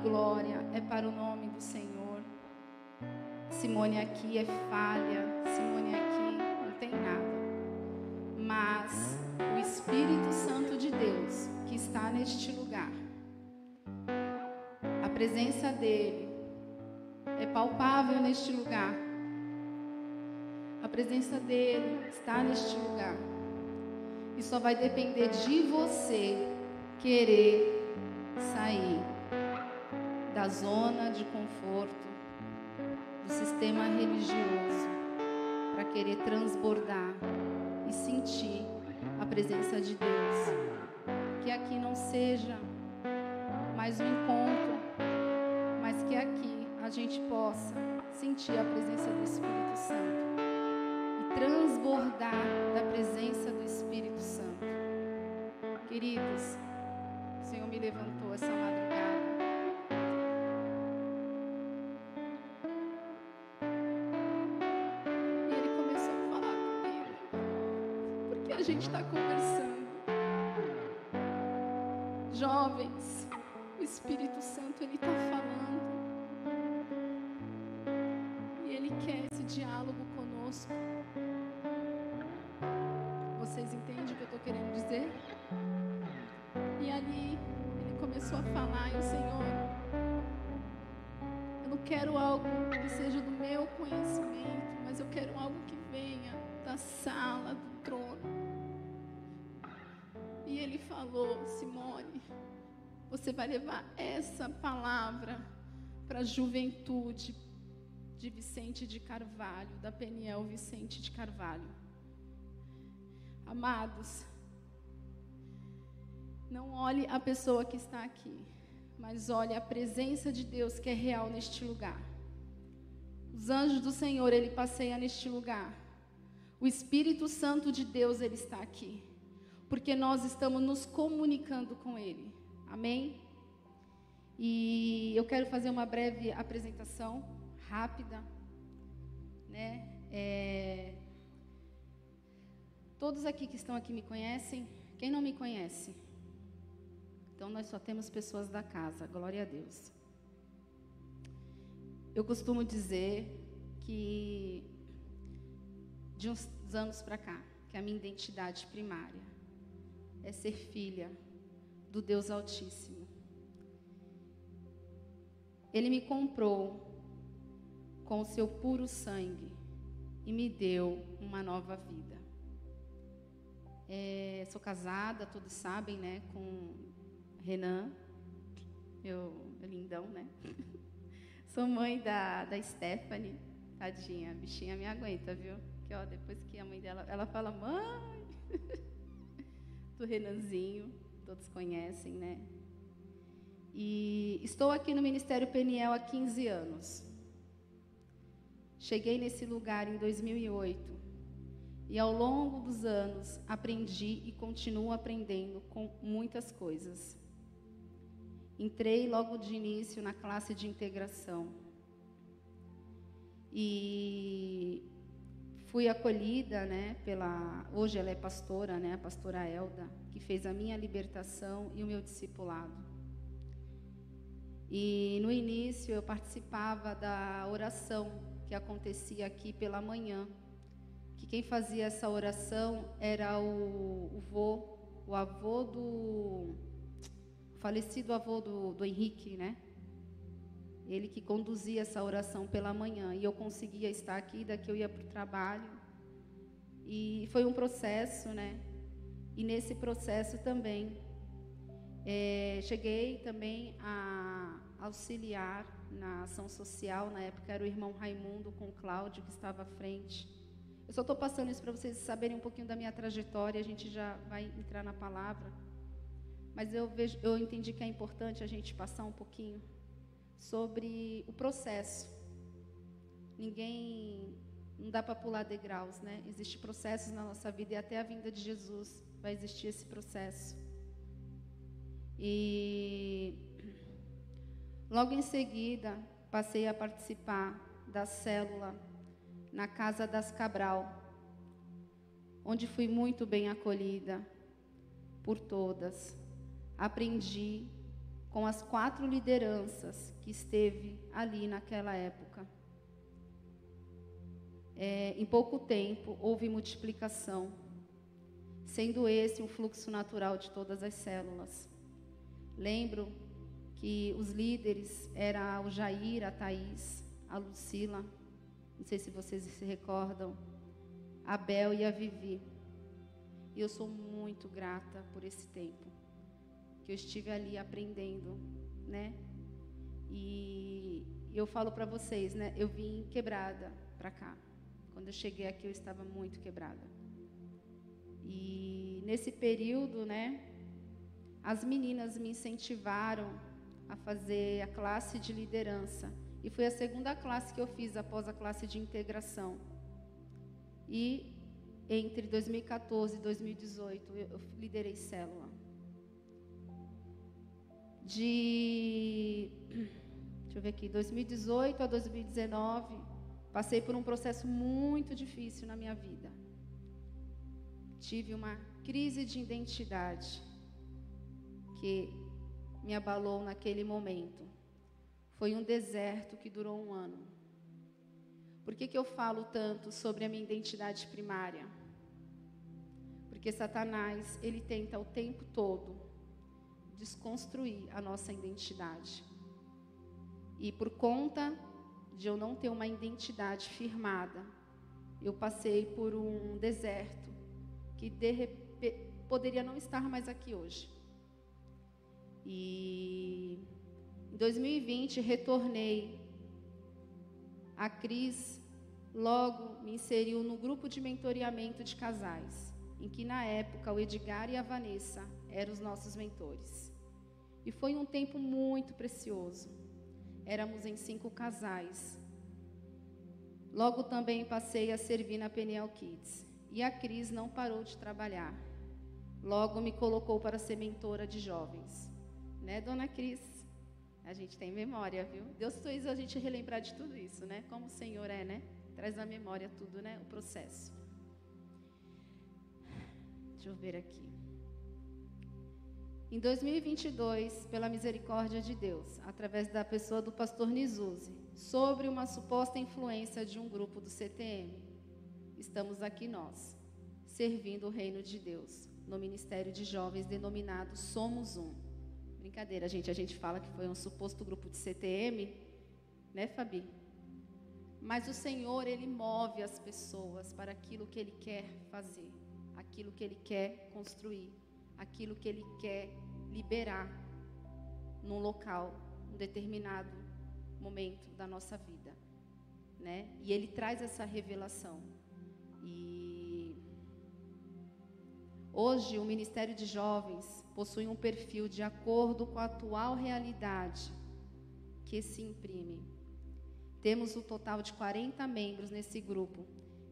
glória é para o nome do Senhor. Simone aqui é falha, Simone aqui não tem nada. Mas o Espírito Santo de Deus que está neste lugar, a presença dele é palpável neste lugar. A presença dele está neste lugar. E só vai depender de você querer sair da zona de conforto, do sistema religioso, para querer transbordar e sentir a presença de Deus. Que aqui não seja mais um encontro, mas que aqui a gente possa sentir a presença do Espírito Santo e transbordar da presença do Espírito Santo. Queridos, o Senhor me levantou essa madrugada. E Ele começou a falar comigo. Porque a gente está conversando. Jovens, o Espírito Santo, Ele está falando. E Ele quer esse diálogo conosco. Vocês entendem o que eu estou querendo dizer? E ali, Ele começou a falar, e o Senhor, eu não quero algo que seja do meu conhecimento, mas eu quero algo que venha da sala, do trono. E Ele falou, Simone, você vai levar essa palavra para a juventude de Vicente de Carvalho, da Peniel Vicente de Carvalho. Amados, não olhe a pessoa que está aqui, mas olhe a presença de Deus que é real neste lugar. Os anjos do Senhor, Ele passeia neste lugar. O Espírito Santo de Deus, Ele está aqui, porque nós estamos nos comunicando com Ele. Amém? E eu quero fazer uma breve apresentação, rápida, né? Todos aqui que estão aqui me conhecem. Quem não me conhece? Então nós só temos pessoas da casa, glória a Deus. Eu costumo dizer que de uns anos para cá, que a minha identidade primária é ser filha do Deus Altíssimo. Ele me comprou com o seu puro sangue e me deu uma nova vida. Sou casada, todos sabem, né, com Renan, meu lindão, né? Sou mãe da Stephanie, tadinha, a bichinha me aguenta, viu? Que ó, depois que a mãe dela, ela fala, mãe, do Renanzinho, todos conhecem, né? E estou aqui no Ministério Peniel há 15 anos. Cheguei nesse lugar em 2008 e ao longo dos anos aprendi e continuo aprendendo com muitas coisas. Entrei logo de início na classe de integração e fui acolhida, né, hoje ela é pastora, né, a pastora Elda, que fez a minha libertação e o meu discipulado. E no início eu participava da oração que acontecia aqui pela manhã, que quem fazia essa oração era o falecido avô do Henrique, né? Ele que conduzia essa oração pela manhã, e eu conseguia estar aqui, daqui eu ia para o trabalho, e foi um processo, né? E nesse processo também, cheguei também a auxiliar na ação social. Na época era o irmão Raimundo com o Cláudio que estava à frente. Eu só estou passando isso para vocês saberem um pouquinho da minha trajetória, a gente já vai entrar na palavra. Mas eu entendi que é importante a gente passar um pouquinho sobre o processo. Não dá para pular degraus, né? Existem processos na nossa vida e até a vinda de Jesus vai existir esse processo. E logo em seguida passei a participar da célula na Casa das Cabral, onde fui muito bem acolhida por todas. Aprendi com as 4 lideranças que esteve ali naquela época. Em pouco tempo, houve multiplicação, sendo esse um fluxo natural de todas as células. Lembro que os líderes eram o Jair, a Thaís, a Lucila, não sei se vocês se recordam, a Bel e a Vivi. E eu sou muito grata por esse tempo que eu estive ali aprendendo, né? E eu falo para vocês, né? Eu vim quebrada para cá. Quando eu cheguei aqui, eu estava muito quebrada. E nesse período, né? As meninas me incentivaram a fazer a classe de liderança. E foi a segunda classe que eu fiz após a classe de integração. E entre 2014 e 2018, eu liderei célula. Deixa eu ver aqui, 2018 a 2019, passei por um processo muito difícil na minha vida. Tive uma crise de identidade que me abalou naquele momento. Foi um deserto que durou 1 ano. Por que eu falo tanto sobre a minha identidade primária? Porque Satanás, ele tenta o tempo todo desconstruir a nossa identidade. E por conta de eu não ter uma identidade firmada, eu passei por um deserto que poderia não estar mais aqui hoje. E em 2020 retornei. A Cris logo me inseriu no grupo de mentoreamento de casais, em que na época o Edgar e a Vanessa eram os nossos mentores. E foi um tempo muito precioso. Éramos em 5 casais. Logo também passei a servir na Peniel Kids. E a Cris não parou de trabalhar. Logo me colocou para ser mentora de jovens. Né, dona Cris? A gente tem memória, viu? Deus fez a gente relembrar de tudo isso, né? Como o Senhor é, né? Traz na memória tudo, né? O processo. Deixa eu ver aqui. Em 2022, pela misericórdia de Deus, através da pessoa do pastor Nizuzi, sobre uma suposta influência de um grupo do CTM, estamos aqui nós, servindo o reino de Deus, no Ministério de Jovens denominado Somos Um. Brincadeira, gente, a gente fala que foi um suposto grupo de CTM, né, Fabi? Mas o Senhor, Ele move as pessoas para aquilo que Ele quer fazer, aquilo que Ele quer construir, aquilo que Ele quer liberar num local, num determinado momento da nossa vida, né? E Ele traz essa revelação. E hoje o Ministério de Jovens possui um perfil de acordo com a atual realidade que se imprime. Temos um total de 40 membros nesse grupo,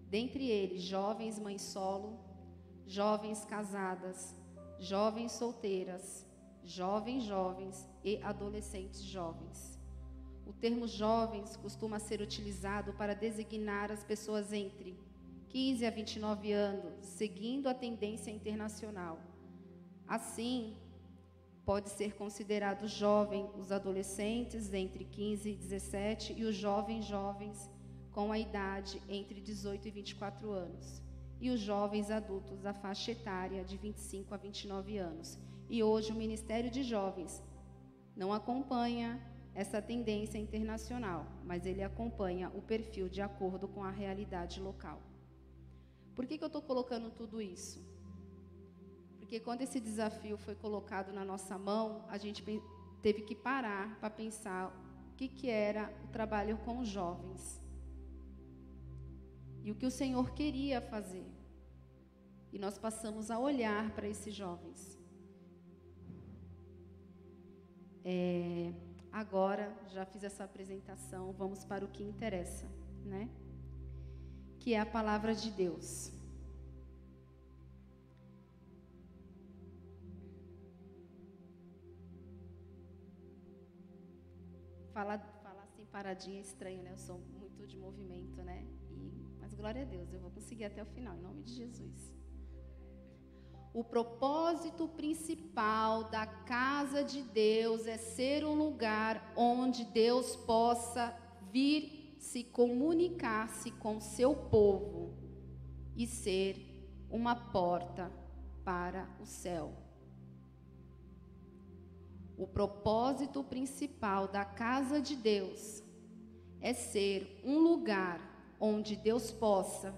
dentre eles jovens mães solo, jovens casadas, jovens solteiras, jovens e adolescentes jovens. O termo jovens costuma ser utilizado para designar as pessoas entre 15 a 29 anos, seguindo a tendência internacional. Assim, pode ser considerado jovem os adolescentes entre 15 e 17 e os jovens com a idade entre 18 e 24 anos. E os jovens adultos, a faixa etária de 25 a 29 anos. E hoje o Ministério de Jovens não acompanha essa tendência internacional, mas ele acompanha o perfil de acordo com a realidade local. Por que eu estou colocando tudo isso? Porque quando esse desafio foi colocado na nossa mão, a gente teve que parar para pensar o que era o trabalho com os jovens. E o que o Senhor queria fazer. E nós passamos a olhar para esses jovens. Agora, já fiz essa apresentação, vamos para o que interessa, né? Que é a palavra de Deus. Falar assim paradinha é estranho, né? Eu sou muito de movimento, né? Mas glória a Deus, eu vou conseguir até o final, em nome de Jesus. O propósito principal da casa de Deus é ser um lugar onde Deus possa vir se comunicar-se com seu povo e ser uma porta para o céu. O propósito principal da casa de Deus é ser um lugar onde Deus possa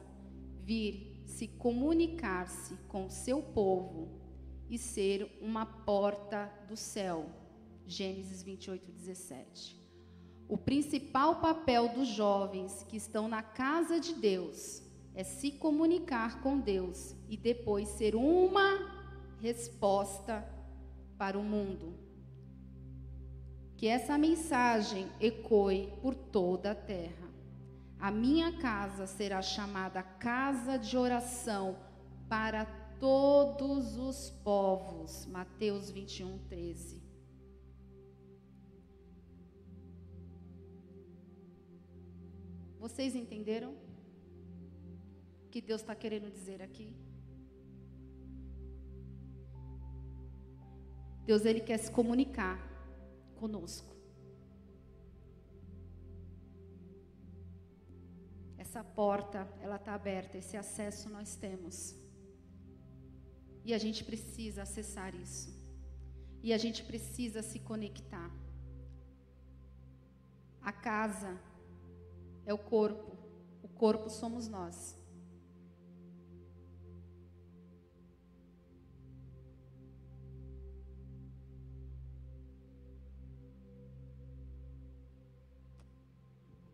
vir se comunicar-se com seu povo e ser uma porta do céu. Gênesis 28:17. O principal papel dos jovens que estão na casa de Deus é se comunicar com Deus e depois ser uma resposta para o mundo. Que essa mensagem ecoe por toda a terra. A minha casa será chamada casa de oração para todos os povos. Mateus 21:13. Vocês entenderam o que Deus está querendo dizer aqui? Deus, Ele quer se comunicar conosco. Essa porta, ela está aberta, esse acesso nós temos. E a gente precisa acessar isso. E a gente precisa se conectar. A casa é o corpo somos nós.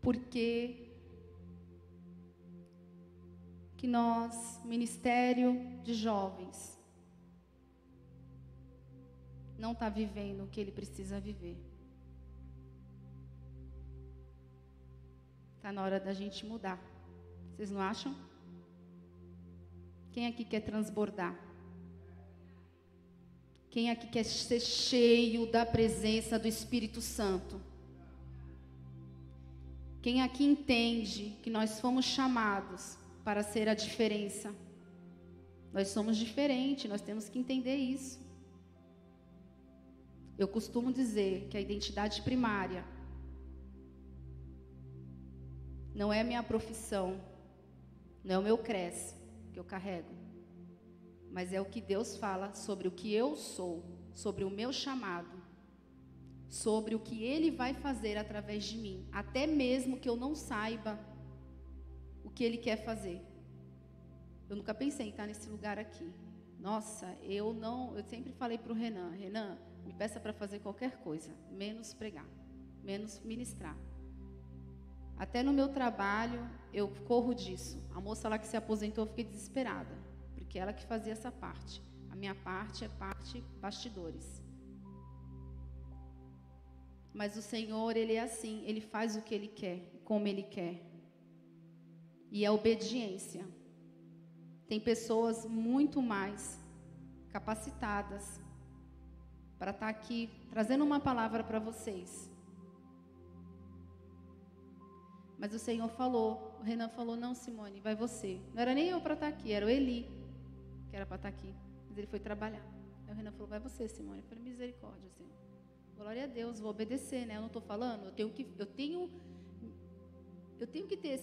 Porque que nós, Ministério de Jovens, não está vivendo o que ele precisa viver. Está na hora da gente mudar. Vocês não acham? Quem aqui quer transbordar? Quem aqui quer ser cheio da presença do Espírito Santo? Quem aqui entende que nós fomos chamados para ser a diferença? Nós somos diferentes, nós temos que entender isso. Eu costumo dizer que a identidade primária não é a minha profissão, não é o meu creche que eu carrego, mas é o que Deus fala sobre o que eu sou, sobre o meu chamado, sobre o que Ele vai fazer através de mim, até mesmo que eu não saiba o que Ele quer fazer. Eu nunca pensei em estar nesse lugar aqui. Nossa, eu sempre falei para o Renan, me peça para fazer qualquer coisa, menos pregar, menos ministrar. Até no meu trabalho, eu corro disso. A moça lá que se aposentou, eu fiquei desesperada, porque ela que fazia essa parte. A minha parte é parte bastidores. Mas o Senhor, Ele é assim, Ele faz o que Ele quer, como Ele quer. E é obediência. Tem pessoas muito mais capacitadas para estar aqui trazendo uma palavra para vocês. Mas o Senhor falou, o Renan falou, não, Simone, vai você. Não era nem eu para estar aqui, era o Eli que era para estar aqui. Mas ele foi trabalhar. Aí o Renan falou, vai você, Simone. Eu falei, misericórdia, Senhor. Glória a Deus, vou obedecer, né? Eu não estou falando, eu tenho que ter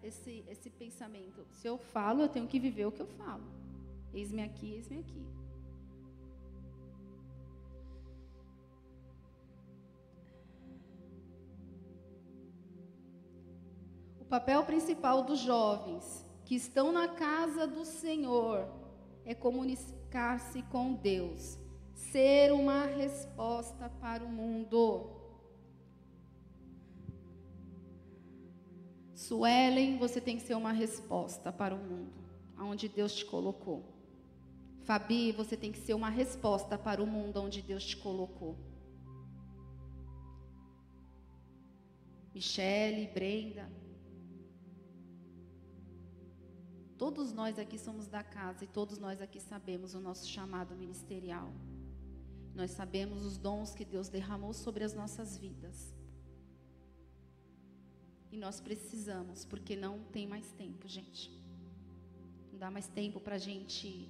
esse pensamento. Se eu falo, eu tenho que viver o que eu falo. Eis-me aqui, eis-me aqui. O papel principal dos jovens que estão na casa do Senhor é comunicar-se com Deus, ser uma resposta para o mundo. Suelen, você tem que ser uma resposta para o mundo, aonde Deus te colocou. Fabi, você tem que ser uma resposta para o mundo onde Deus te colocou. Michele, Brenda. Todos nós aqui somos da casa e todos nós aqui sabemos o nosso chamado ministerial. Nós sabemos os dons que Deus derramou sobre as nossas vidas. E nós precisamos, porque não tem mais tempo, gente. Não dá mais tempo para a gente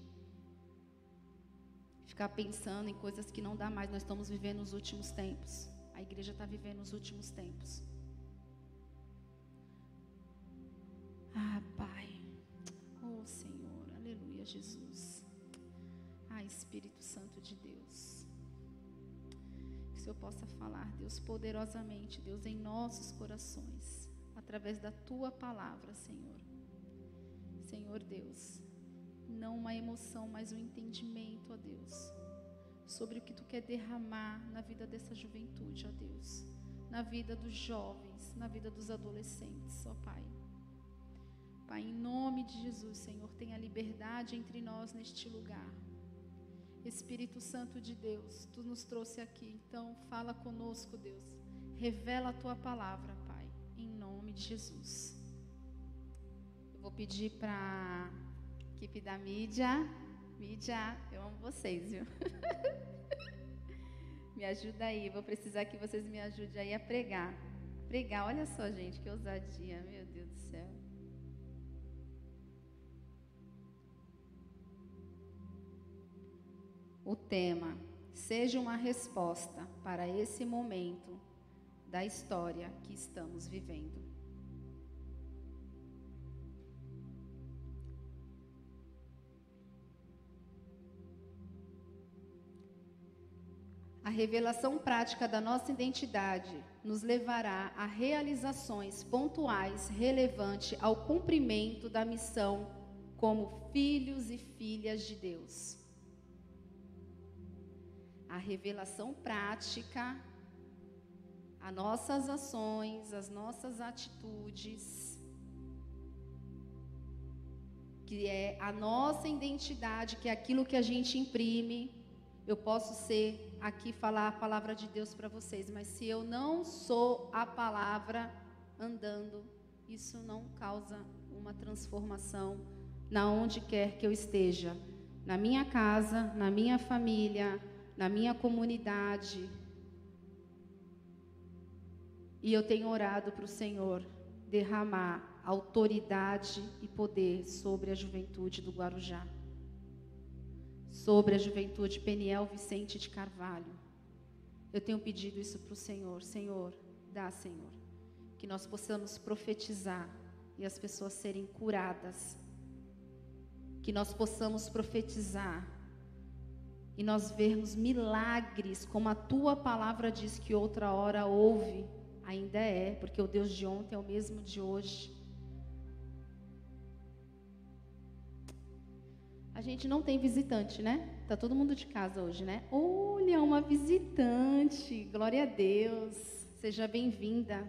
ficar pensando em coisas que não dá mais. Nós estamos vivendo os últimos tempos. A igreja está vivendo os últimos tempos. Ah, Pai. Oh, Senhor. Aleluia, Jesus. Ah, Espírito Santo de Deus. Que o Senhor possa falar, Deus, poderosamente, Deus, em nossos corações, através da Tua palavra, Senhor. Senhor Deus, não uma emoção, mas um entendimento, ó Deus, sobre o que Tu quer derramar na vida dessa juventude, ó Deus, na vida dos jovens, na vida dos adolescentes, ó Pai. Pai, em nome de Jesus, Senhor, tenha liberdade entre nós neste lugar. Espírito Santo de Deus, Tu nos trouxe aqui, então fala conosco, Deus. Revela a Tua palavra, Pai, em nome de Jesus. Eu vou pedir para a equipe da mídia, eu amo vocês, viu? Me ajuda aí, vou precisar que vocês me ajudem aí a pregar. Olha só, gente, que ousadia, meu Deus do céu. O tema, seja uma resposta para esse momento da história que estamos vivendo. A revelação prática da nossa identidade nos levará a realizações pontuais relevantes ao cumprimento da missão como filhos e filhas de Deus. A revelação prática, as nossas ações, as nossas atitudes, que é a nossa identidade, que é aquilo que a gente imprime. Eu posso ser aqui falar a palavra de Deus para vocês, mas se eu não sou a palavra andando, isso não causa uma transformação na onde quer que eu esteja, na minha casa, na minha família, na minha comunidade. E eu tenho orado para o Senhor derramar autoridade e poder sobre a juventude do Guarujá, sobre a juventude Peniel Vicente de Carvalho. Eu tenho pedido isso para o Senhor. Senhor, dá, Senhor, que nós possamos profetizar e as pessoas serem curadas, que nós possamos profetizar e nós vermos milagres, como a Tua palavra diz que outra hora houve, ainda é, porque o Deus de ontem é o mesmo de hoje. A gente não tem visitante, né? Tá todo mundo de casa hoje, né? Olha, uma visitante, glória a Deus. Seja bem-vinda,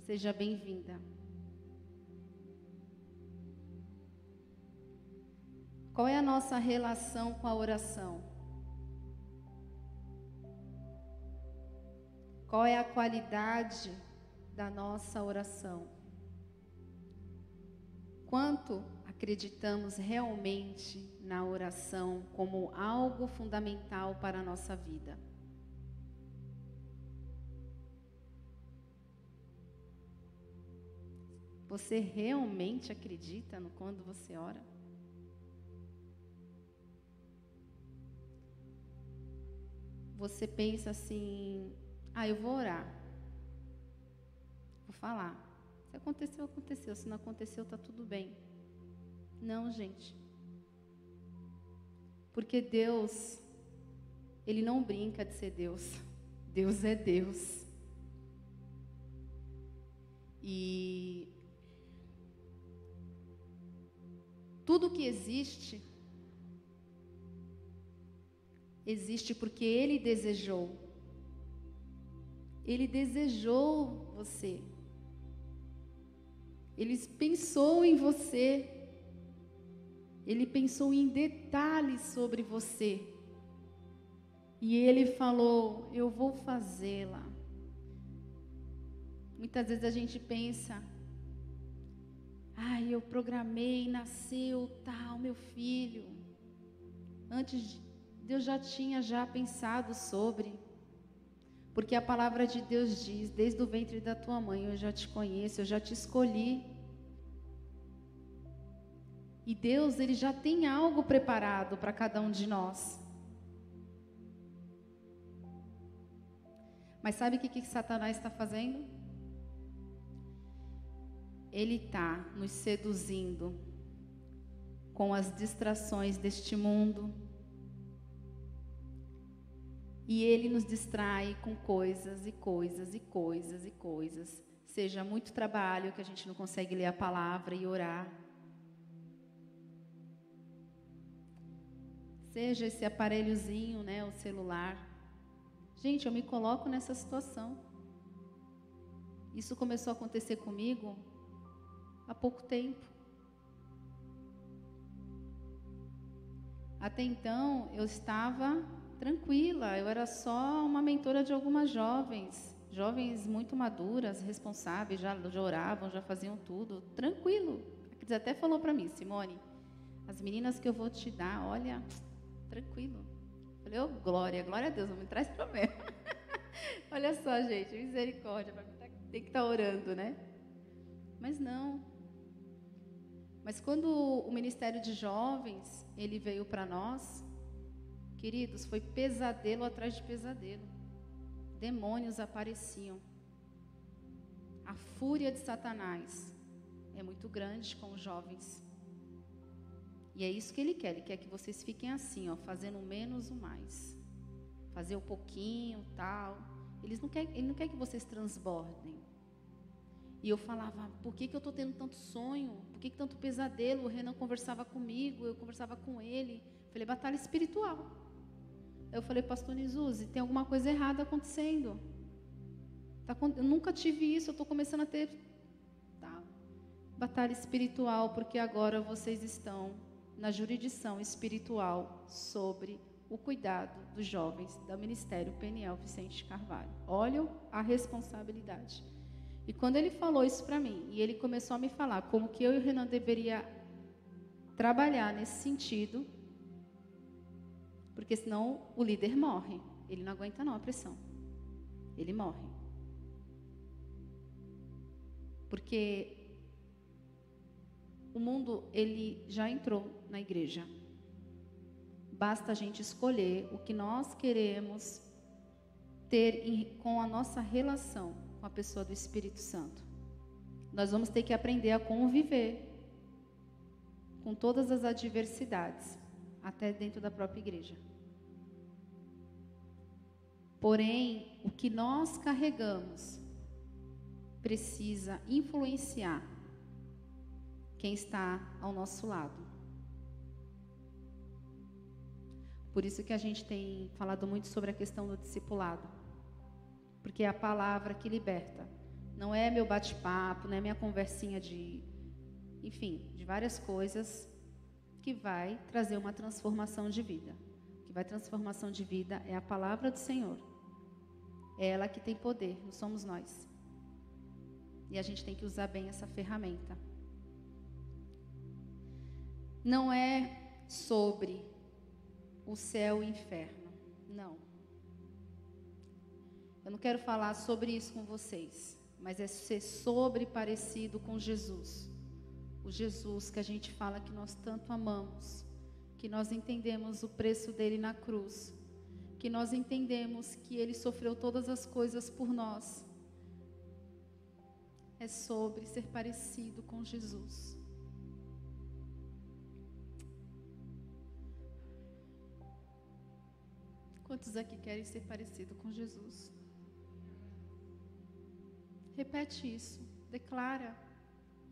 seja bem-vinda. Qual é a nossa relação com a oração? Qual é a qualidade da nossa oração? Quanto acreditamos realmente na oração como algo fundamental para a nossa vida? Você realmente acredita no quando você ora? Você pensa assim, eu vou orar, vou falar. Se aconteceu, aconteceu. Se não aconteceu, está tudo bem. Não, gente. Porque Deus, Ele não brinca de ser Deus. Deus é Deus. E tudo que existe porque Ele desejou. Ele desejou você. Ele pensou em você. Ele pensou em detalhes sobre você. E Ele falou, eu vou fazê-la. Muitas vezes a gente pensa, eu programei, nasceu tal, meu filho. Antes, Deus já tinha pensado sobre. Porque a palavra de Deus diz, desde o ventre da tua mãe, eu já te conheço, eu já te escolhi. E Deus, Ele já tem algo preparado para cada um de nós. Mas sabe o que Satanás está fazendo? Ele está nos seduzindo com as distrações deste mundo. E ele nos distrai com coisas e coisas e coisas e coisas. Seja muito trabalho que a gente não consegue ler a palavra e orar. Seja esse aparelhozinho, né, o celular. Gente, eu me coloco nessa situação. Isso começou a acontecer comigo há pouco tempo. Até então, eu estava tranquila, eu era só uma mentora de algumas jovens muito maduras, responsáveis, já oravam, já faziam tudo, tranquilo. Eles até falou para mim, Simone, as meninas que eu vou te dar, olha, tranquilo. Eu falei, oh, glória a Deus, não me traz problema. Olha só, gente, misericórdia, tem que estar orando, né? Mas não. Mas quando o Ministério de Jovens, ele veio para nós, queridos, foi pesadelo atrás de pesadelo. Demônios apareciam. A fúria de Satanás é muito grande com os jovens. E é isso que ele quer que vocês fiquem assim, ó, fazendo o menos o mais. Fazer um pouquinho, tal. Ele não quer que vocês transbordem. E eu falava, por que eu estou tendo tanto sonho? Por que tanto pesadelo? O Renan conversava comigo, eu conversava com ele. Falei, batalha espiritual. Eu falei, pastor Nizuzi, tem alguma coisa errada acontecendo. Eu nunca tive isso, eu estou começando a ter batalha espiritual, porque agora vocês estão na jurisdição espiritual sobre o cuidado dos jovens do Ministério Peniel Vicente Carvalho. Olha a responsabilidade. E quando ele falou isso para mim, e ele começou a me falar como que eu e o Renan deveria trabalhar nesse sentido, porque senão o líder morre. Ele não aguenta não a pressão. Ele morre. Porque o mundo, ele já entrou na igreja. Basta a gente escolher o que nós queremos ter com a nossa relação com a pessoa do Espírito Santo. Nós vamos ter que aprender a conviver com todas as adversidades, até dentro da própria igreja. Porém, o que nós carregamos precisa influenciar quem está ao nosso lado. Por isso que a gente tem falado muito sobre a questão do discipulado. Porque é a palavra que liberta. Não é meu bate-papo, não é minha conversinha de várias coisas que vai trazer uma transformação de vida. O que vai transformação de vida é a palavra do Senhor. É ela que tem poder, não somos nós. E a gente tem que usar bem essa ferramenta. Não é sobre o céu e o inferno, não. Eu não quero falar sobre isso com vocês, mas é ser sobre parecido com Jesus. O Jesus que a gente fala que nós tanto amamos, que nós entendemos o preço dele na cruz, que nós entendemos que ele sofreu todas as coisas por nós. É sobre ser parecido com Jesus. Quantos aqui querem ser parecido com Jesus? Repete isso, declara,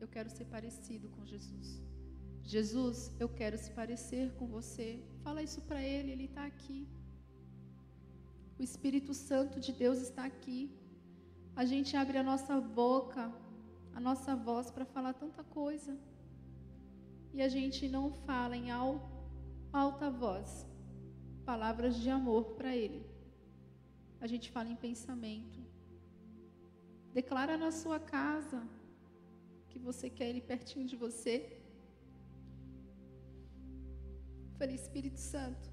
eu quero ser parecido com Jesus. Jesus, eu quero se parecer com você. Fala isso para ele, ele está aqui. O Espírito Santo de Deus está aqui. A gente abre a nossa boca, a nossa voz para falar tanta coisa. E a gente não fala em alta voz palavras de amor para ele. A gente fala em pensamento. Declara na sua casa que você quer ele pertinho de você. Falei, Espírito Santo,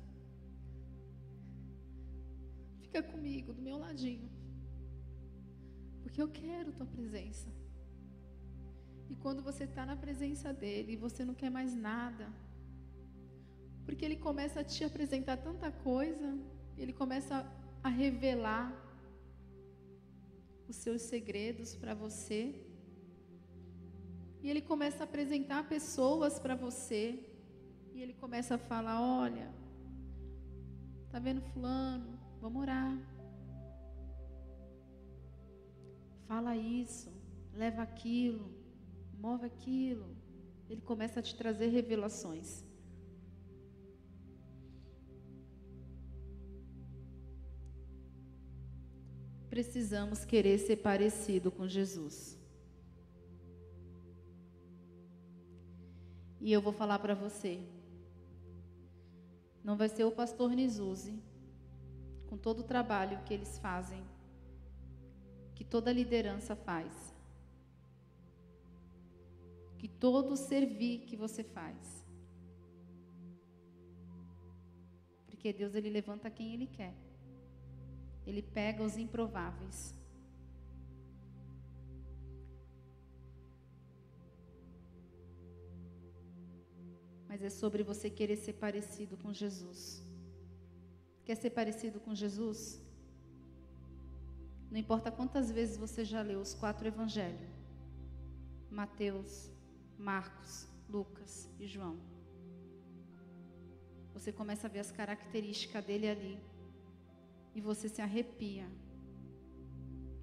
fica comigo, do meu ladinho, porque eu quero tua presença. E quando você está na presença dele, você não quer mais nada, porque ele começa a te apresentar tanta coisa, ele começa a revelar os seus segredos para você. E Ele começa a apresentar pessoas para você. E Ele começa a falar: olha, tá vendo fulano? Vamos orar. Fala isso, leva aquilo, move aquilo. Ele começa a te trazer revelações. Precisamos querer ser parecido com Jesus. E eu vou falar para você, não vai ser o pastor Nizuzi, com todo o trabalho que eles fazem, que toda liderança faz, que todo servir que você faz, porque Deus, Ele levanta quem Ele quer. Ele pega os improváveis. Mas é sobre você querer ser parecido com Jesus. Quer ser parecido com Jesus? Não importa quantas vezes você já leu os 4 evangelhos: Mateus, Marcos, Lucas e João. Você começa a ver as características dele ali. E você se arrepia.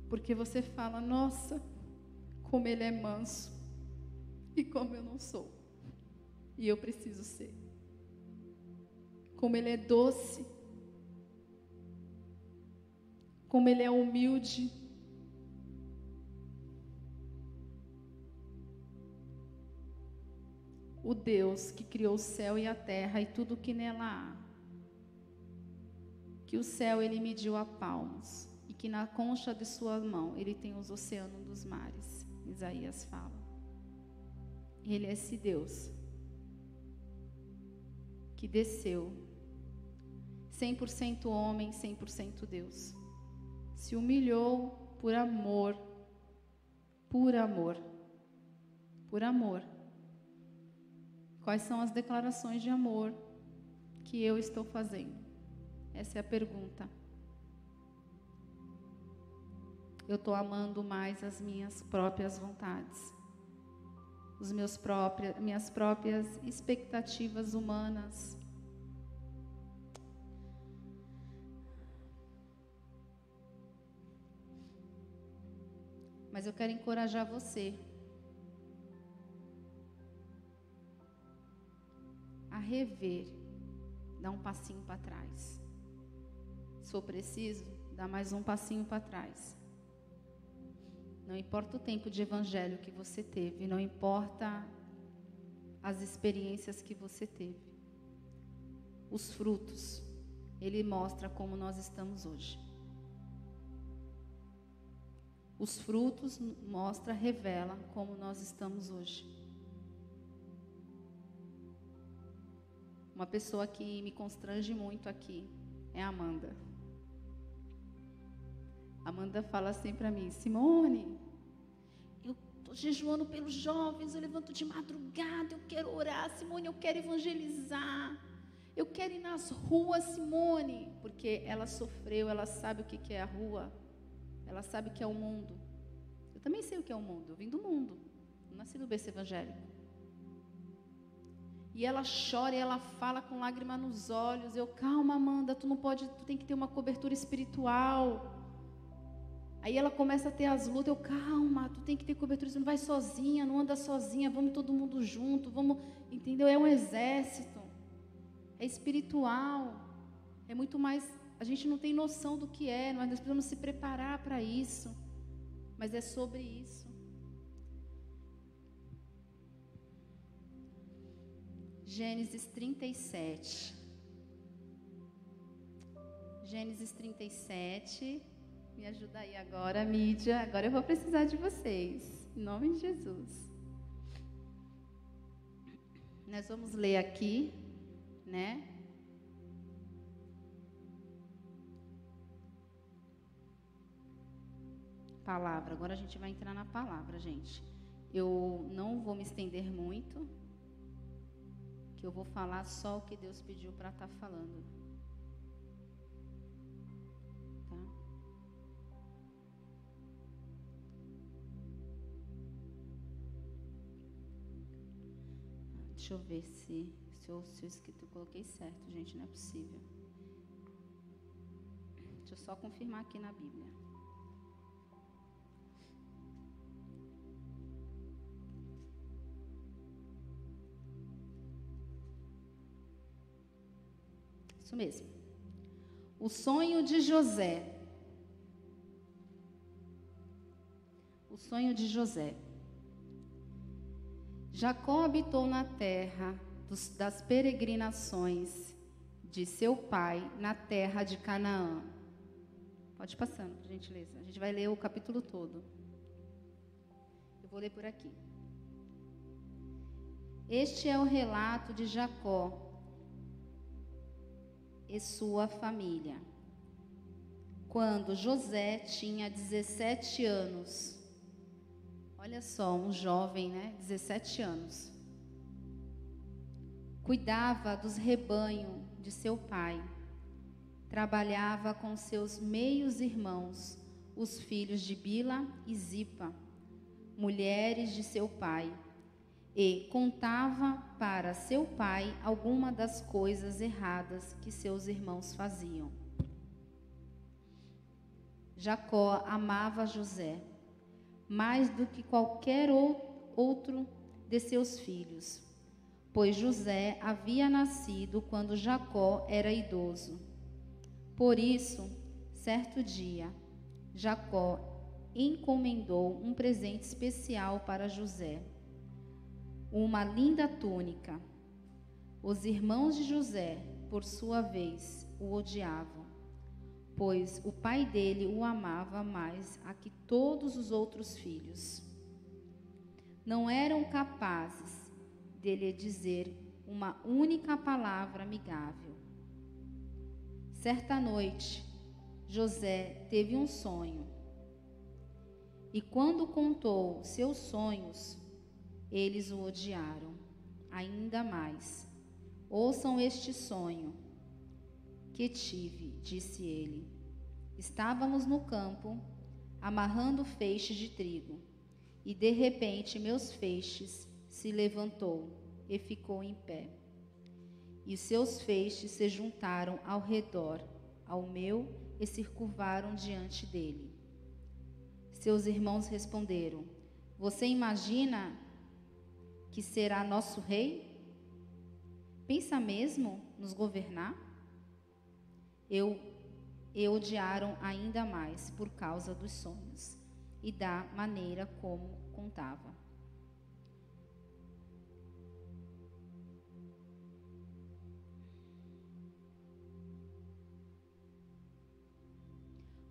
Porque você fala: nossa, como ele é manso. E como eu não sou. E eu preciso ser. Como ele é doce. Como ele é humilde. O Deus que criou o céu e a terra e tudo que nela há. Que o céu Ele mediu a palmos, e que na concha de sua mão Ele tem os oceanos dos mares. Isaías fala. Ele é esse Deus que desceu, 100% homem, 100% Deus. Se humilhou por amor, por amor, por amor. Quais são as declarações de amor que eu estou fazendo? Essa é a pergunta. Eu estou amando mais as minhas próprias vontades, minhas próprias expectativas humanas. Mas eu quero encorajar você a rever, dar um passinho para trás. Se for preciso, dá mais um passinho para trás. Não importa o tempo de evangelho que você teve, não importa as experiências que você teve. Os frutos, Ele mostra como nós estamos hoje. Os frutos revela como nós estamos hoje. Uma pessoa que me constrange muito aqui é a Amanda. Amanda fala assim para mim: Simone, eu estou jejuando pelos jovens, eu levanto de madrugada, eu quero orar, Simone, eu quero evangelizar, eu quero ir nas ruas, Simone, porque ela sofreu, ela sabe o que é a rua, ela sabe o que é o mundo. Eu também sei o que é o mundo, eu vim do mundo, eu nasci no berço evangélico. E ela chora e ela fala com lágrima nos olhos. Eu: calma, Amanda, tu tem que ter uma cobertura espiritual. Aí ela começa a ter as lutas. Eu: calma, tu tem que ter cobertura, você não vai sozinha, não anda sozinha, vamos todo mundo junto, vamos, entendeu? É um exército, é espiritual, é muito mais, a gente não tem noção do que é, nós precisamos se preparar para isso, mas é sobre isso. Gênesis 37. Gênesis 37. Me ajuda aí agora, mídia. Agora eu vou precisar de vocês. Em nome de Jesus. Nós vamos ler aqui, né? Palavra. Agora a gente vai entrar na palavra, gente. Eu não vou me estender muito, que eu vou falar só o que Deus pediu para estar falando. Tá? Deixa eu ver se eu escrito, eu coloquei certo, gente, não é possível. Deixa eu só confirmar aqui na Bíblia. Isso mesmo. O sonho de José. O sonho de José. Jacó habitou na terra das peregrinações de seu pai, na terra de Canaã. Pode ir passando, por gentileza. A gente vai ler o capítulo todo. Eu vou ler por aqui. Este é o relato de Jacó e sua família. Quando José tinha 17 anos. Olha só, um jovem, né? 17 anos. Cuidava dos rebanhos de seu pai. Trabalhava com seus meios irmãos, os filhos de Bila e Zipa, mulheres de seu pai, e contava para seu pai alguma das coisas erradas que seus irmãos faziam. Jacó amava José mais do que qualquer outro de seus filhos, pois José havia nascido quando Jacó era idoso. Por isso, certo dia, Jacó encomendou um presente especial para José, uma linda túnica. Os irmãos de José, por sua vez, o odiavam, pois o pai dele o amava mais a que todos os outros filhos. Não eram capazes de lhe dizer uma única palavra amigável. Certa noite, José teve um sonho, e quando contou seus sonhos, eles o odiaram ainda mais. Ouçam este sonho que tive, disse ele. Estávamos no campo, amarrando feixes de trigo, e de repente meus feixes se levantou e ficou em pé. E seus feixes se juntaram ao redor ao meu e se curvaram diante dele. Seus irmãos responderam: Você imagina que será nosso rei? Pensa mesmo nos governar? E odiaram ainda mais por causa dos sonhos e da maneira como contava.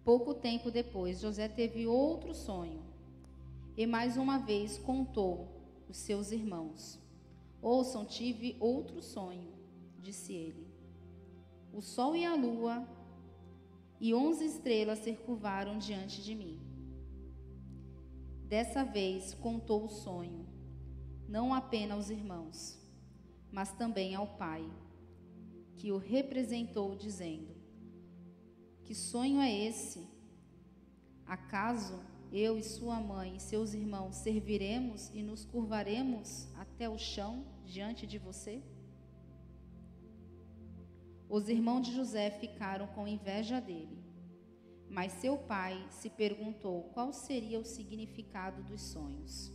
Pouco tempo depois, José teve outro sonho e mais uma vez contou os seus irmãos. Ouçam, tive outro sonho, disse ele. O sol e a lua e 11 estrelas se curvaram diante de mim. Dessa vez contou o sonho, não apenas aos irmãos, mas também ao pai, que o representou dizendo: Que sonho é esse? Acaso eu e sua mãe e seus irmãos serviremos e nos curvaremos até o chão diante de você? Os irmãos de José ficaram com inveja dele, mas seu pai se perguntou qual seria o significado dos sonhos.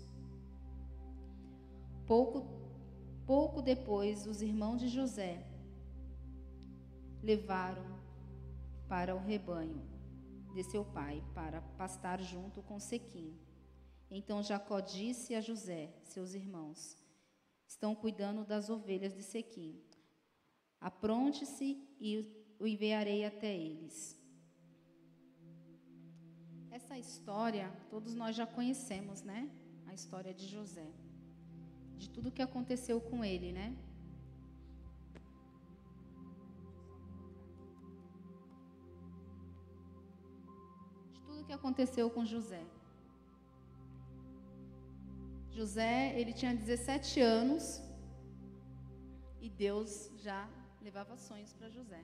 Pouco depois, os irmãos de José levaram para o rebanho de seu pai, para pastar junto com Sequim. Então Jacó disse a José, seus irmãos: Estão cuidando das ovelhas de Sequim. Apronte-se e o enviarei até eles. Essa história, todos nós já conhecemos, né? A história de José. De tudo que aconteceu com ele, né? Que aconteceu com José. José, ele tinha 17 anos e Deus já levava sonhos para José.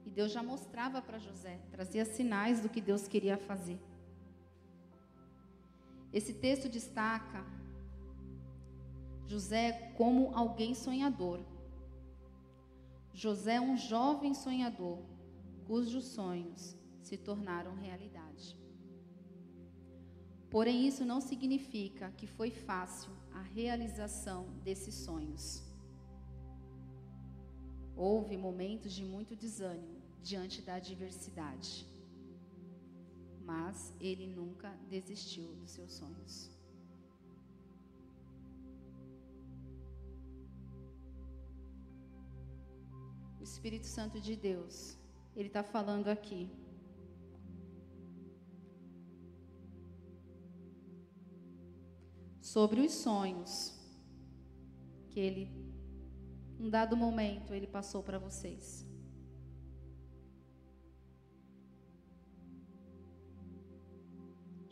E Deus já mostrava para José, trazia sinais do que Deus queria fazer. Esse texto destaca José é como alguém sonhador. José é um jovem sonhador, cujos sonhos se tornaram realidade. Porém, isso não significa que foi fácil a realização desses sonhos. Houve momentos de muito desânimo diante da adversidade, mas ele nunca desistiu dos seus sonhos. O Espírito Santo de Deus, ele está falando aqui. Sobre os sonhos que ele, em um dado momento, ele passou para vocês.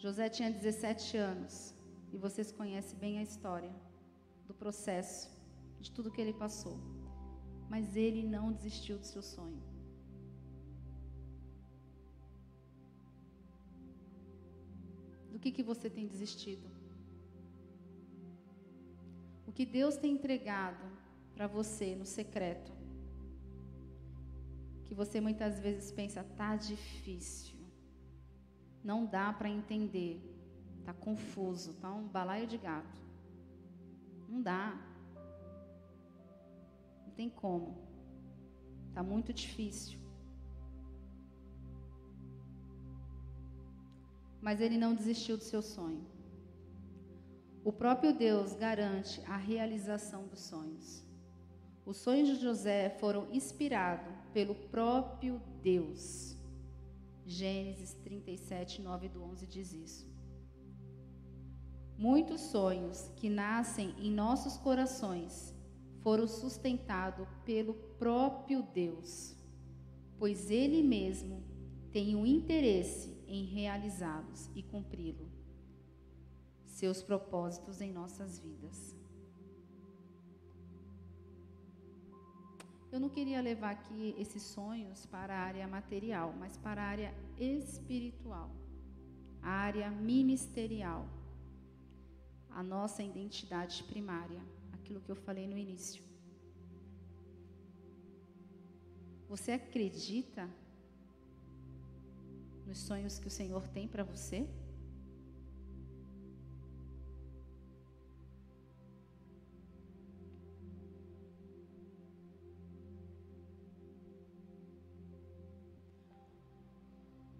José tinha 17 anos e vocês conhecem bem a história do processo, de tudo que ele passou. Mas ele não desistiu do seu sonho. Do que você tem desistido? O que Deus tem entregado para você no secreto, que você muitas vezes pensa, tá difícil, não dá para entender, tá confuso, tá um balaio de gato, não dá, não tem como, tá muito difícil. Mas ele não desistiu do seu sonho. O próprio Deus garante a realização dos sonhos. Os sonhos de José foram inspirados pelo próprio Deus. Gênesis 37, 9-11 diz isso. Muitos sonhos que nascem em nossos corações foram sustentados pelo próprio Deus, pois Ele mesmo tem o interesse em realizá-los e cumpri-lo. Seus propósitos em nossas vidas. Eu não queria levar aqui esses sonhos para a área material, mas para a área espiritual, a área ministerial, a nossa identidade primária, aquilo que eu falei no início. Você acredita nos sonhos que o Senhor tem para você?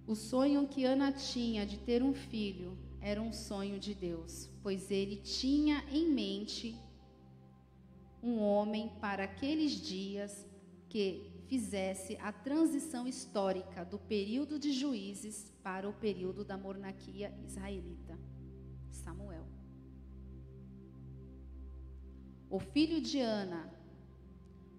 O sonho que Ana tinha de ter um filho era um sonho de Deus, pois ele tinha em mente um homem para aqueles dias que fizesse a transição histórica do período de juízes para o período da monarquia israelita, Samuel. O filho de Ana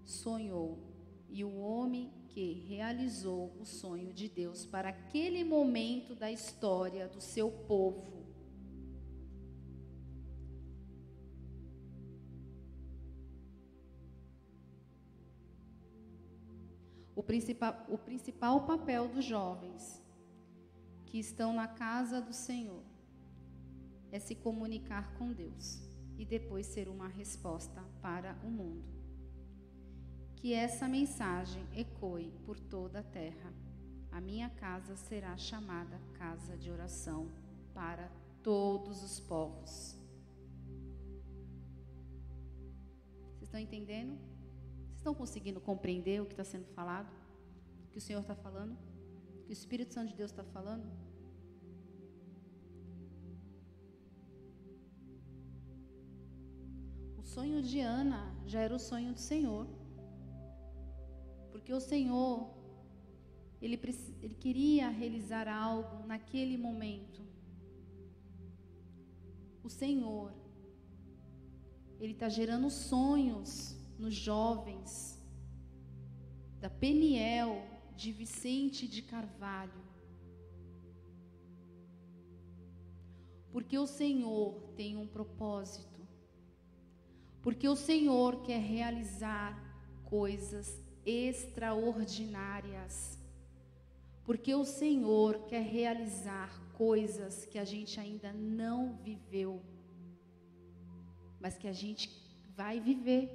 sonhou, e o homem que realizou o sonho de Deus para aquele momento da história do seu povo. O principal papel dos jovens que estão na casa do Senhor é se comunicar com Deus e depois ser uma resposta para o mundo. Que essa mensagem ecoe por toda a terra. A minha casa será chamada casa de oração para todos os povos. Vocês estão entendendo? Vocês estão conseguindo compreender o que está sendo falado? O que o Senhor está falando? O que o Espírito Santo de Deus está falando? O sonho de Ana já era o sonho do Senhor. Porque o Senhor, Ele queria realizar algo naquele momento. O Senhor, Ele está gerando sonhos nos jovens, da Peniel, de Vicente de Carvalho. Porque o Senhor tem um propósito. Porque o Senhor quer realizar coisas extraordinárias, porque o Senhor quer realizar coisas que a gente ainda não viveu, mas que a gente vai viver.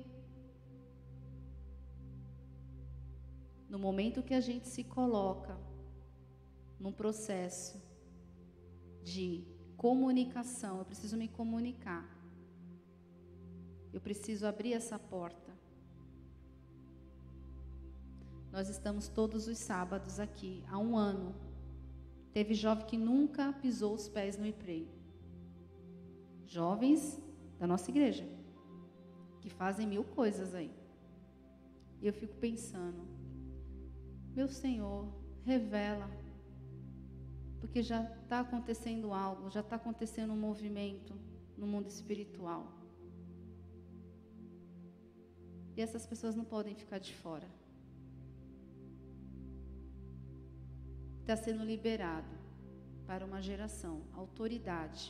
No momento que a gente se coloca num processo de comunicação, eu preciso me comunicar. Eu preciso abrir essa porta. Nós estamos todos os sábados aqui, há 1 ano. Teve jovem que nunca pisou os pés no IPREI. Jovens da nossa igreja, que fazem 1000 coisas aí. E eu fico pensando, meu Senhor, revela. Porque já está acontecendo algo, já está acontecendo um movimento no mundo espiritual. E essas pessoas não podem ficar de fora. Está sendo liberado para uma geração autoridade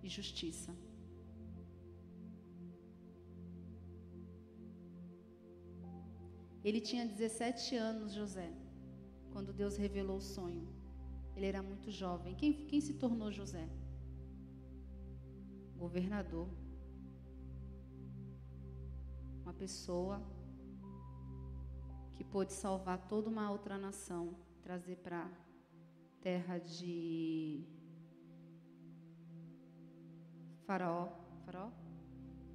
e justiça. Ele tinha 17 anos, José, quando Deus revelou o sonho. Ele era muito jovem. Quem se tornou José? Governador. Uma pessoa que pôde salvar toda uma outra nação, trazer para a terra de Faraó,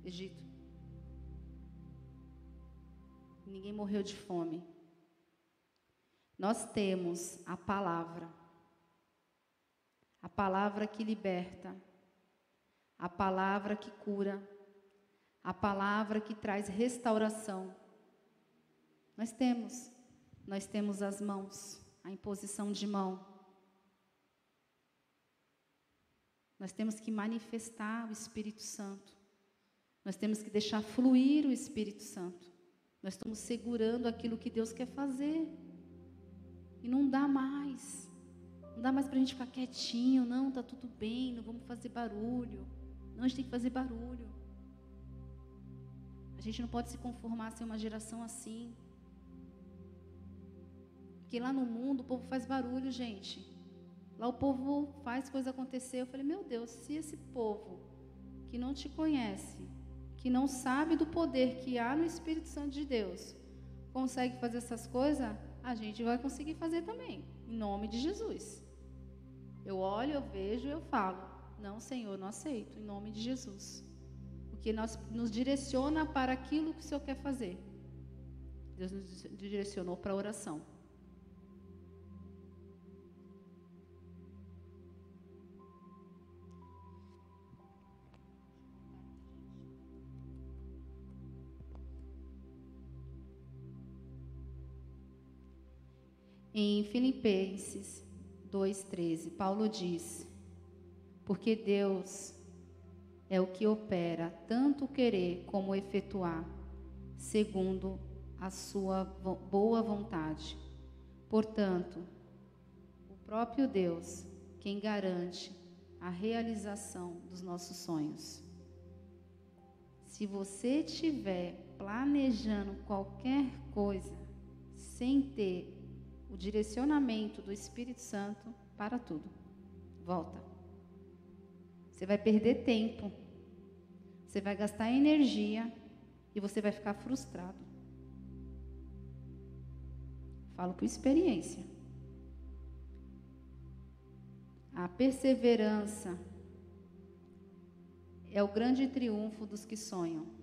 Egito. Ninguém morreu de fome. Nós temos a palavra que liberta, a palavra que cura, a palavra que traz restauração. Nós temos as mãos, a imposição de mão. Nós temos que manifestar o Espírito Santo. Nós temos que deixar fluir o Espírito Santo. Nós estamos segurando aquilo que Deus quer fazer. E não dá mais. Não dá mais para a gente ficar quietinho. Não, está tudo bem, não vamos fazer barulho. Não, a gente tem que fazer barulho. A gente não pode se conformar a ser uma geração assim. Porque lá no mundo o povo faz barulho, gente. Lá o povo faz coisa acontecer. Eu falei, meu Deus, se esse povo que não te conhece, que não sabe do poder que há no Espírito Santo de Deus, consegue fazer essas coisas, a gente vai conseguir fazer também, em nome de Jesus. Eu olho, eu vejo, eu falo, não, Senhor, não aceito, em nome de Jesus. Porque nos direciona para aquilo que o Senhor quer fazer. Deus nos direcionou para a oração. Em Filipenses 2,13, Paulo diz: porque Deus é o que opera tanto o querer como o efetuar, segundo a sua boa vontade. Portanto, o próprio Deus, quem garante a realização dos nossos sonhos. Se você estiver planejando qualquer coisa sem ter o direcionamento do Espírito Santo, para tudo. Volta. Você vai perder tempo. Você vai gastar energia e você vai ficar frustrado. Falo por experiência. A perseverança é o grande triunfo dos que sonham.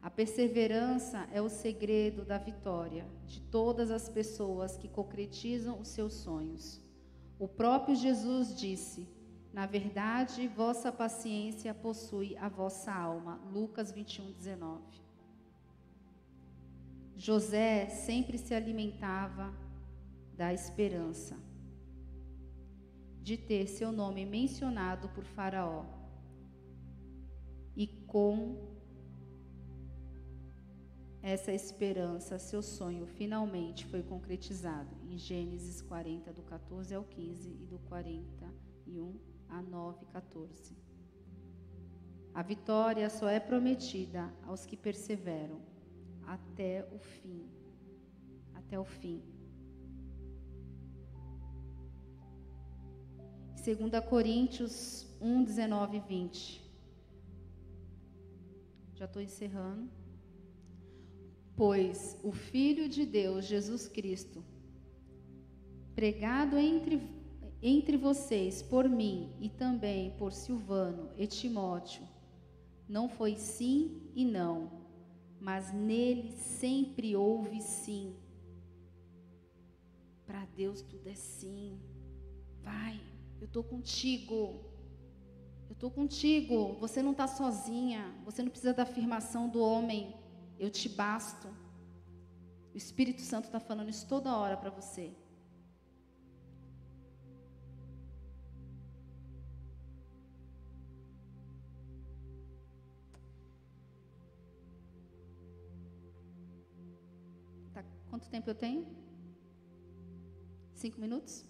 A perseverança é o segredo da vitória de todas as pessoas que concretizam os seus sonhos. O próprio Jesus disse: na verdade, vossa paciência possui a vossa alma. Lucas 21:19. José sempre se alimentava da esperança de ter seu nome mencionado por Faraó. E com essa esperança, seu sonho finalmente foi concretizado em Gênesis 40, do 14 ao 15 e do 41 a 9, 14. A vitória só é prometida aos que perseveram até o fim. Até o fim. 2 Coríntios 1, 19 e 20. já estou encerrando. Pois o Filho de Deus, Jesus Cristo, pregado entre vocês por mim e também por Silvano e Timóteo, não foi sim e não, mas nele sempre houve sim. Para Deus tudo é sim. Vai, eu estou contigo. Eu estou contigo. Você não está sozinha. Você não precisa da afirmação do homem. Eu te basto. O Espírito Santo está falando isso toda hora para você. Tá, quanto tempo eu tenho? 5 minutos?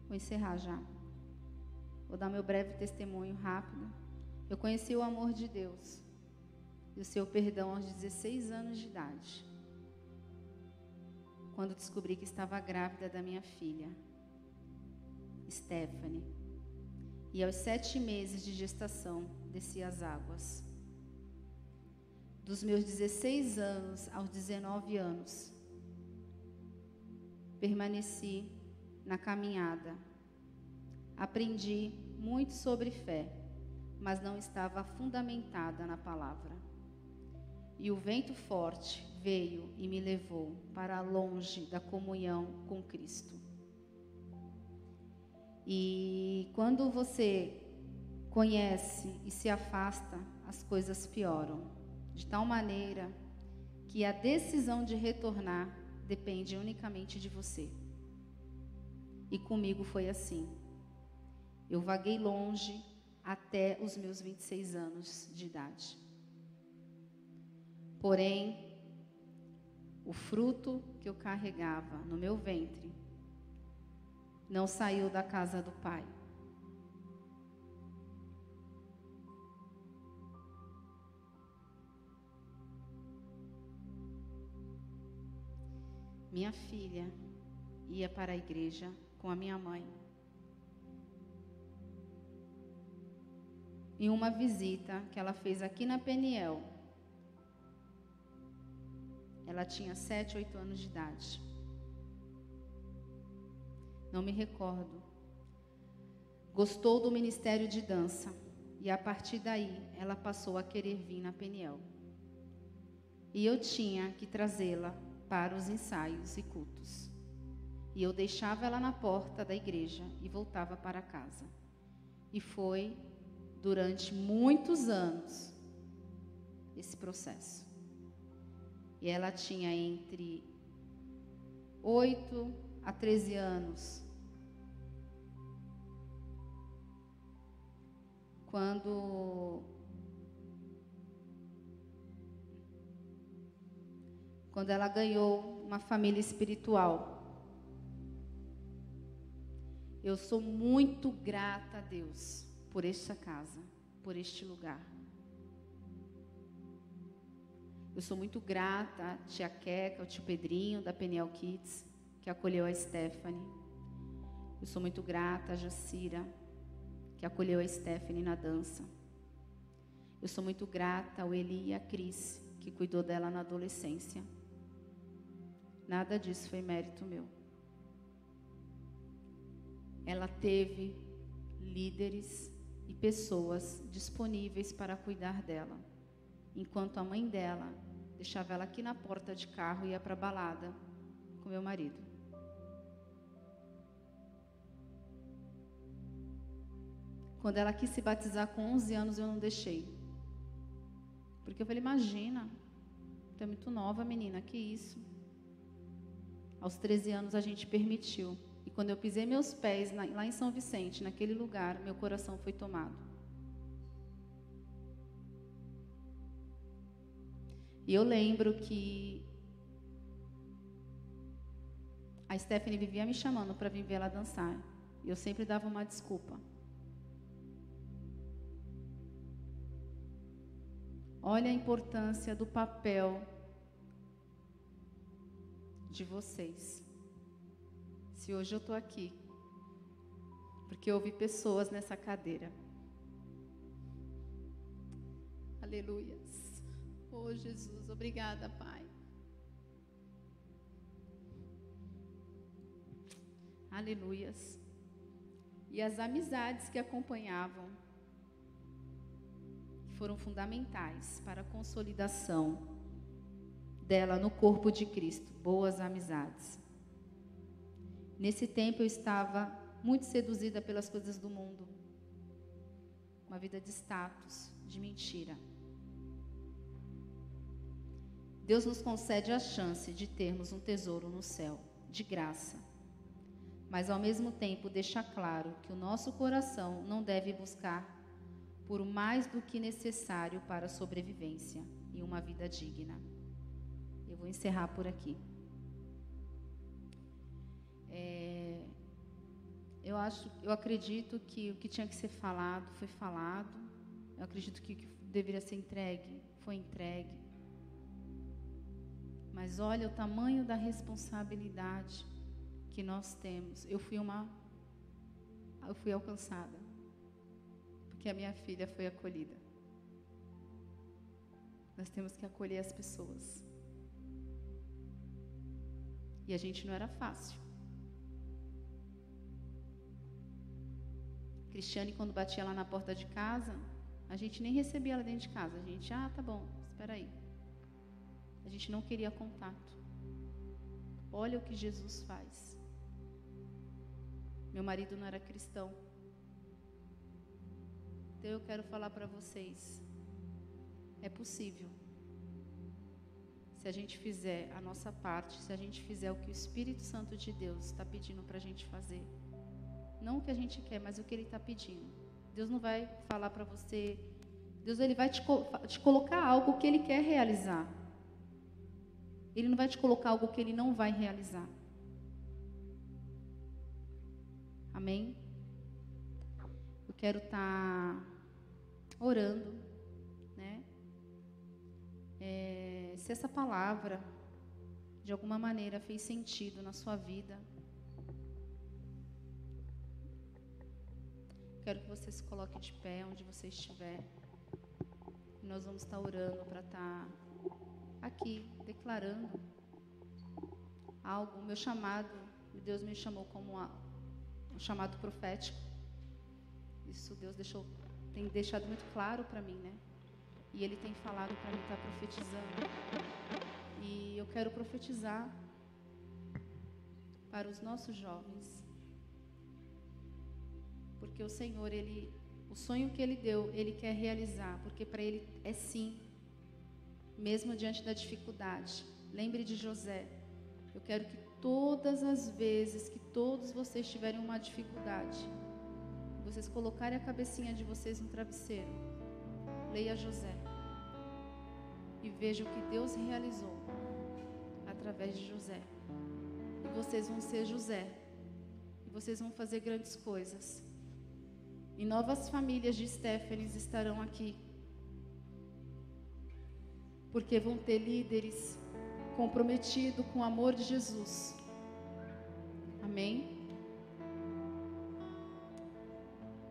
Vou encerrar já. Vou dar meu breve testemunho rápido. Eu conheci o amor de Deus e o seu perdão aos 16 anos de idade, quando descobri que estava grávida da minha filha, Stephanie. E aos 7 meses de gestação, desci as águas. Dos meus 16 anos aos 19 anos, permaneci na caminhada. Aprendi muito sobre fé, mas não estava fundamentada na palavra. E o vento forte veio e me levou para longe da comunhão com Cristo. E quando você conhece e se afasta, as coisas pioram, de tal maneira que a decisão de retornar depende unicamente de você. E comigo foi assim. Eu vaguei longe até os meus 26 anos de idade. Porém, o fruto que eu carregava no meu ventre não saiu da casa do Pai. Minha filha ia para a igreja com a minha mãe. Em uma visita que ela fez aqui na Peniel. Ela tinha 7, 8 anos de idade. Não me recordo. Gostou do ministério de dança. E a partir daí, ela passou a querer vir na Peniel. E eu tinha que trazê-la para os ensaios e cultos. E eu deixava ela na porta da igreja e voltava para casa. E foi durante muitos anos esse processo. E ela tinha entre 8 a 13 anos. Quando ela ganhou uma família espiritual. Eu sou muito grata a Deus por esta casa, por este lugar. Eu sou muito grata à tia Queca, ao tio Pedrinho, da Peniel Kids, que acolheu a Stephanie. Eu sou muito grata à Jacira, que acolheu a Stephanie na dança. Eu sou muito grata ao Eli e à Cris, que cuidou dela na adolescência. Nada disso foi mérito meu. Ela teve líderes e pessoas disponíveis para cuidar dela, enquanto a mãe dela deixava ela aqui na porta de carro e ia para a balada com meu marido. Quando ela quis se batizar com 11 anos, eu não deixei. Porque eu falei, imagina, tu é muito nova, menina, que isso? Aos 13 anos a gente permitiu. E quando eu pisei meus pés lá em São Vicente, naquele lugar, meu coração foi tomado. E eu lembro que a Stephanie vivia me chamando para vir ver ela dançar. E eu sempre dava uma desculpa. Olha a importância do papel de vocês. Se hoje eu estou aqui, porque eu vi pessoas nessa cadeira. Aleluias. Oh, Jesus, obrigada, Pai. Aleluias. E as amizades que acompanhavam foram fundamentais para a consolidação dela no corpo de Cristo. Boas amizades. Nesse tempo eu estava muito seduzida pelas coisas do mundo. Uma vida de status, de mentira. Deus nos concede a chance de termos um tesouro no céu, de graça. Mas ao mesmo tempo deixa claro que o nosso coração não deve buscar por mais do que necessário para a sobrevivência e uma vida digna. Eu vou encerrar por aqui. Eu acredito que o que tinha que ser falado foi falado. Eu acredito que o que deveria ser entregue foi entregue. Mas olha o tamanho da responsabilidade que nós temos. Eu fui alcançada, porque a minha filha foi acolhida. Nós temos que acolher as pessoas. E a gente não era fácil. Cristiane, quando batia lá na porta de casa, a gente nem recebia ela dentro de casa. A gente, tá bom, espera aí. A gente não queria contato. Olha o que Jesus faz. Meu marido não era cristão. Então eu quero falar para vocês. É possível. Se a gente fizer a nossa parte, se a gente fizer o que o Espírito Santo de Deus está pedindo para a gente fazer. Não o que a gente quer, mas o que Ele está pedindo. Deus não vai falar para você. Deus ele vai te colocar algo que Ele quer realizar. Ele não vai te colocar algo que Ele não vai realizar. Amém? Eu quero estar orando, né? Se essa palavra, de alguma maneira, fez sentido na sua vida, quero que você se coloque de pé onde você estiver. E nós vamos estar orando para estar aqui, declarando algo. O meu chamado, Deus me chamou como um chamado profético. Isso Deus tem deixado muito claro para mim, né? E Ele tem falado para mim estar profetizando. E eu quero profetizar para os nossos jovens. Porque o Senhor, o sonho que Ele deu, Ele quer realizar. Porque para Ele é sim, mesmo diante da dificuldade. Lembre de José. Eu quero que todas as vezes que todos vocês tiverem uma dificuldade, vocês colocarem a cabecinha de vocês no travesseiro, leia José e veja o que Deus realizou através de José. E vocês vão ser José. E vocês vão fazer grandes coisas. E novas famílias de Stéphanes estarão aqui. Porque vão ter líderes comprometidos com o amor de Jesus. Amém?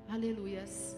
Aleluias.